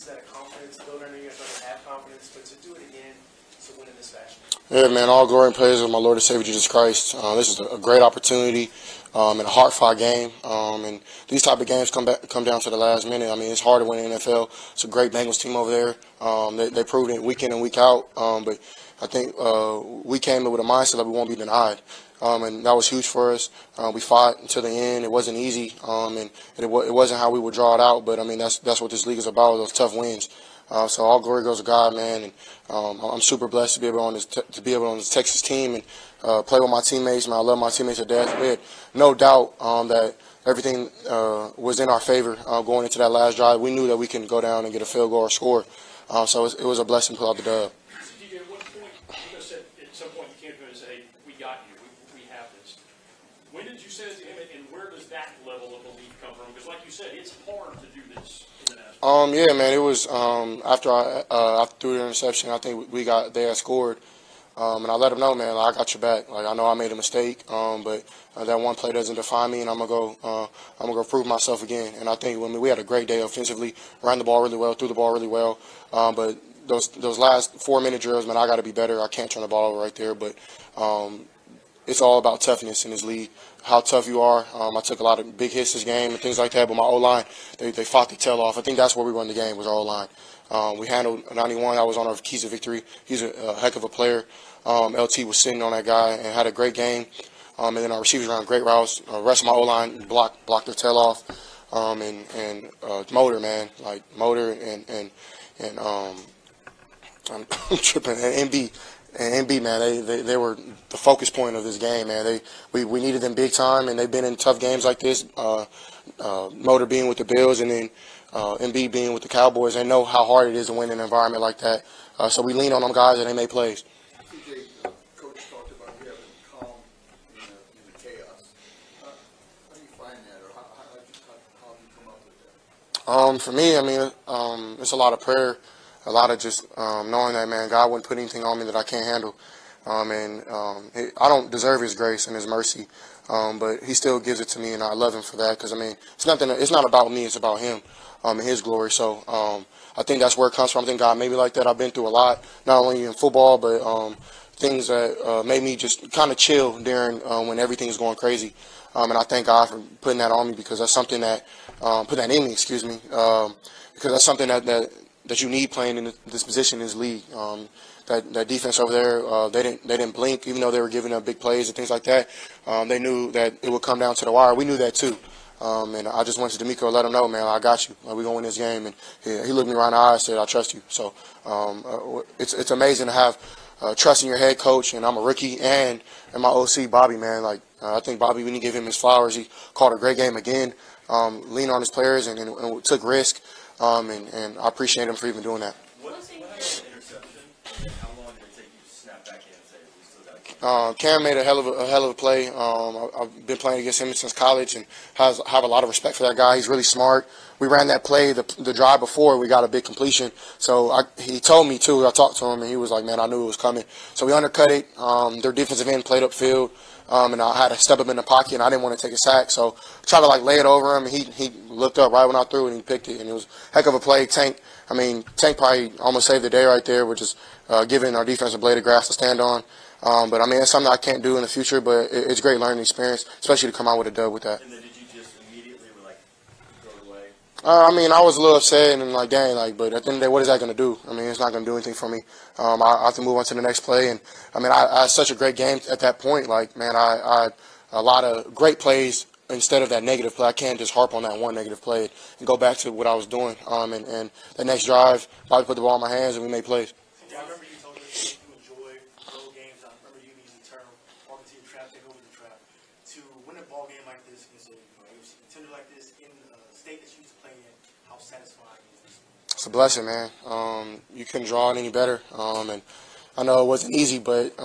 that a confidence builder? I know you guys already have confidence, but to do it again, to win in this fashion? Yeah, man, all glory and praise of my Lord and Savior Jesus Christ. This is a great opportunity and a hard-fought game. And these type of games come down to the last minute. I mean, it's hard to win in the NFL. It's a great Bengals team over there. They proved it week in and week out. But I think we came in with a mindset that we won't be denied. And that was huge for us. We fought until the end. It wasn't easy, and it wasn't how we would draw it out. But I mean, that's what this league is about, those tough wins. So all glory goes to God, man. And I'm super blessed to be able on this Texas team and play with my teammates. Man, I love my teammates to death. We had no doubt that everything was in our favor going into that last drive. We knew that we can go down and get a field goal or score. So it was a blessing to pull out the dub. DJ, at what point, you said at some point you came to him and said, hey, we got you, we have this. When did you say it to him, and where does that level of belief come from? Because like you said, it's hard to do this in the national. Yeah, man, it was after I threw the interception, I think they had scored. And I let them know, man, like, I got your back. Like, I know I made a mistake, but that one play doesn't define me, and I'm gonna go prove myself again. And I think we had a great day offensively, ran the ball really well, threw the ball really well. But those last 4-minute drills, man, I got to be better. I can't turn the ball over right there, but it's all about toughness in this league. How tough you are. I took a lot of big hits this game and things like that, but my O-line, they fought their tail off. I think that's where we won the game, was our O-line. We handled 91. I was on our keys to victory. He's a heck of a player. LT was sitting on that guy and had a great game. And then our receivers ran great routes. The rest of my O-line blocked their tail off. And Motor, man, like Motor and I'm tripping, and MB. And MB, man, they were the focus point of this game, man. We needed them big time, and they've been in tough games like this. Motor being with the Bills, and then MB being with the Cowboys. They know how hard it is to win in an environment like that. So we lean on them guys, and they make plays. TJ, Coach talked about you having calm in the chaos. How do you find that, or how do you come up with that? For me, I mean, it's a lot of prayer. A lot of just knowing that, man, God wouldn't put anything on me that I can't handle. I don't deserve His grace and His mercy, but He still gives it to me, and I love Him for that. Because I mean, it's not about me; it's about Him and His glory. So I think that's where it comes from. I think God made me like that. I've been through a lot, not only in football, but things that made me just kind of chill during when everything's going crazy. And I thank God for putting that on me, because that's something that put that in me. Excuse me, because that's something that you need playing in this position in this league. That defense over there, they didn't blink, even though they were giving up big plays and things like that. They knew that it would come down to the wire. We knew that too. And I just went to D'Amico and let him know, man, I got you. We're going to win this game. And he looked me right in the eye and said, I trust you. So it's amazing to have trust in your head coach, and I'm a rookie, and my OC, Bobby, man. Like, I think Bobby, we need to give him his flowers. He called a great game again, leaned on his players, and took risk. And I appreciate him for even doing that. What happened to the interception? How long did it take you to snap back in and say, we still got to keep Cam made a hell of a play. I've been playing against him since college, and have a lot of respect for that guy. He's really smart. We ran that play the drive before we got a big completion. So he told me too. I talked to him, and he was like, "Man, I knew it was coming." So we undercut it. Their defensive end played upfield. And I had to step up in the pocket, and I didn't want to take a sack. So I tried to lay it over him, and he looked up right when I threw it, and he picked it. And it was a heck of a play. Tank probably almost saved the day right there, which is giving our defense a blade of grass to stand on. But, I mean, it's something I can't do in the future, but it's a great learning experience, especially to come out with a dub with that. And then did you just immediately throw it away? I mean, I was a little upset and dang, but at the end of the day, what is that going to do? I mean, it's not going to do anything for me. I have to move on to the next play. And, I mean, I had such a great game at that point. I had a lot of great plays instead of that negative play. I can't just harp on that one negative play and go back to what I was doing. And the next drive, Bobby put the ball in my hands, and we made plays. I remember you told me that you enjoy road games. I remember you using the term, walking to your trap, take over the trap. To win a ball game like this against a contender like this in a state that you used to play in, how satisfying is this? It's a blessing, man. You couldn't draw it any better. And I know it wasn't easy, but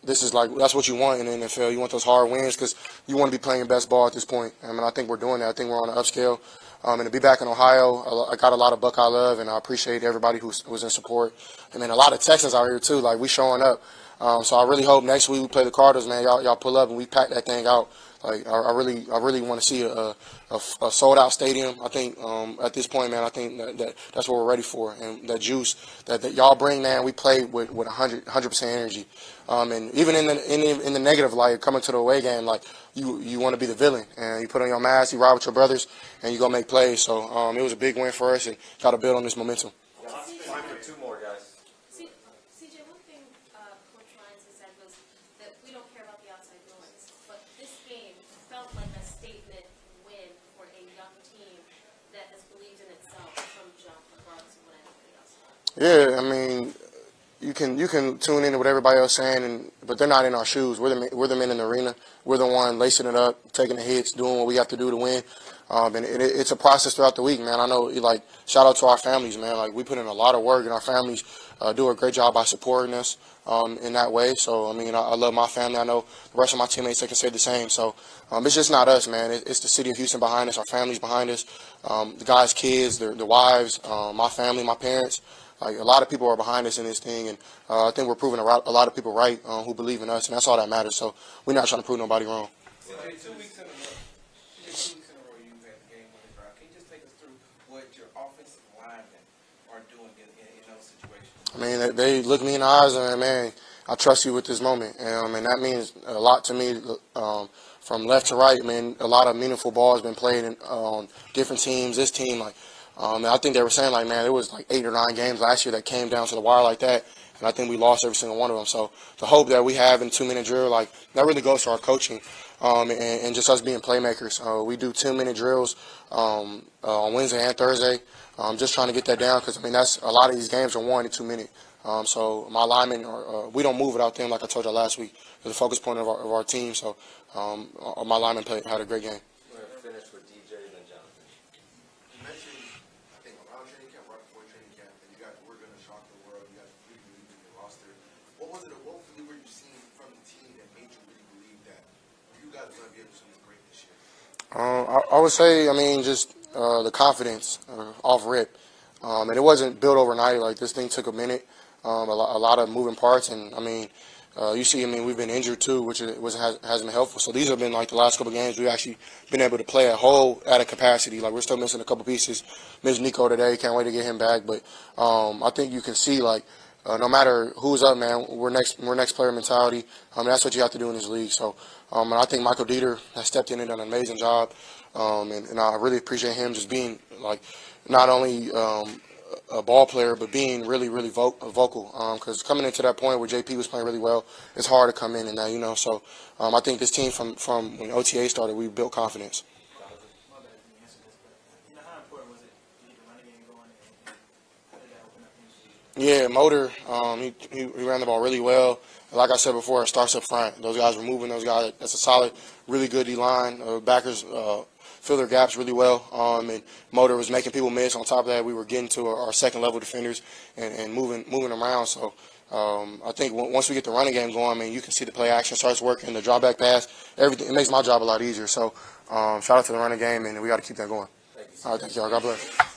this is that's what you want in the NFL. You want those hard wins because you want to be playing your best ball at this point. I mean, I think we're doing that. I think we're on an upscale. And to be back in Ohio, I got a lot of Buckeye love, and I appreciate everybody who was in support. And then a lot of Texans out here too. We showing up. So I really hope next week we play the Cardinals, man. Y'all pull up and we pack that thing out. Like I really want to see a sold out stadium. I think at this point, man, I think that's what we're ready for, and that juice that y'all bring, man. We play with 100% energy, and even in the negative light, coming to the away game, like you want to be the villain, and you put on your mask, you ride with your brothers, and you go make plays. So it was a big win for us, and got to build on this momentum. Time for two more, guys. CJ, one thing Coach Ryan said was that we don't care about the outside noise, but this game felt like a statement win for a young team that has believed in itself from jump, regardless of what anybody else thought. Yeah, I mean, you can tune into what everybody else saying, but they're not in our shoes. We're the men in the arena. We're the one lacing it up, taking the hits, doing what we have to do to win. And it's a process throughout the week, man. I know, like, shout out to our families, man. Like, we put in a lot of work, and our families do a great job by supporting us in that way. So, I mean, I love my family. I know the rest of my teammates, they can say the same. So, it's just not us, man. It's the city of Houston behind us, our families behind us, the guys' kids, their wives, my family, my parents. Like, a lot of people are behind us in this thing, and I think we're proving a lot of people right who believe in us, and that's all that matters. So, we're not trying to prove nobody wrong. CJ, 2 weeks in a row, you've had the game-winning drive. Can you just take us through what your offensive linemen are doing in those situations? I mean, they look me in the eyes and, man, I trust you with this moment. And that means a lot to me from left to right. I mean, a lot of meaningful ball has been played on different teams. This team, like, I think they were saying, like, man, there was like 8 or 9 games last year that came down to the wire like that. And I think we lost every single one of them. So the hope that we have in 2-minute drill, like, that really goes to our coaching and just us being playmakers. We do 2-minute drills on Wednesday and Thursday. Just trying to get that down because, I mean, that's a lot of these games are won in 2 minutes. So my linemen, we don't move without them, like I told you last week. They're the focus point of our team. So my linemen had a great game. We're going to finish with DJ and then Jonathan. You mentioned, I think, around training camp, right before training camp, that you guys were going to shock the world. You guys really believed in your roster. What was it? What really were you seeing from the team that made you really believe that you guys were going to be able to do something great this year? I would say, I mean, just the confidence off rip. And it wasn't built overnight. Like, this thing took a minute, a lot of moving parts. And, I mean, you see, I mean, we've been injured too, which hasn't been helpful. So these have been, like, the last couple of games we've actually been able to play at a capacity. Like, we're still missing a couple pieces. Missed Nico today. Can't wait to get him back. But I think you can see, like, no matter who's up, man, we're next player mentality. That's what you have to do in this league. So, and I think Michael Dieter has stepped in and done an amazing job. And I really appreciate him just being, like, not only a ball player, but being really, really vocal. Because coming into that point where JP was playing really well, it's hard to come in and that, you know. So I think this team from when OTA started, we built confidence. My bad if you answered this, but you know, how important was it to get the running game going, and how did that open up new season? Yeah, Motor, he ran the ball really well. Like I said before, it starts up front. Those guys were moving. Those guys, that's a solid, really good D-line. Backers fill their gaps really well. And Motor was making people miss. On top of that, we were getting to our second-level defenders and moving around. So I think once we get the running game going, I mean, you can see the play action starts working, the drop-back pass, everything. It makes my job a lot easier. So shout out to the running game, and we got to keep that going. Thank you. All right, thank y'all. God bless.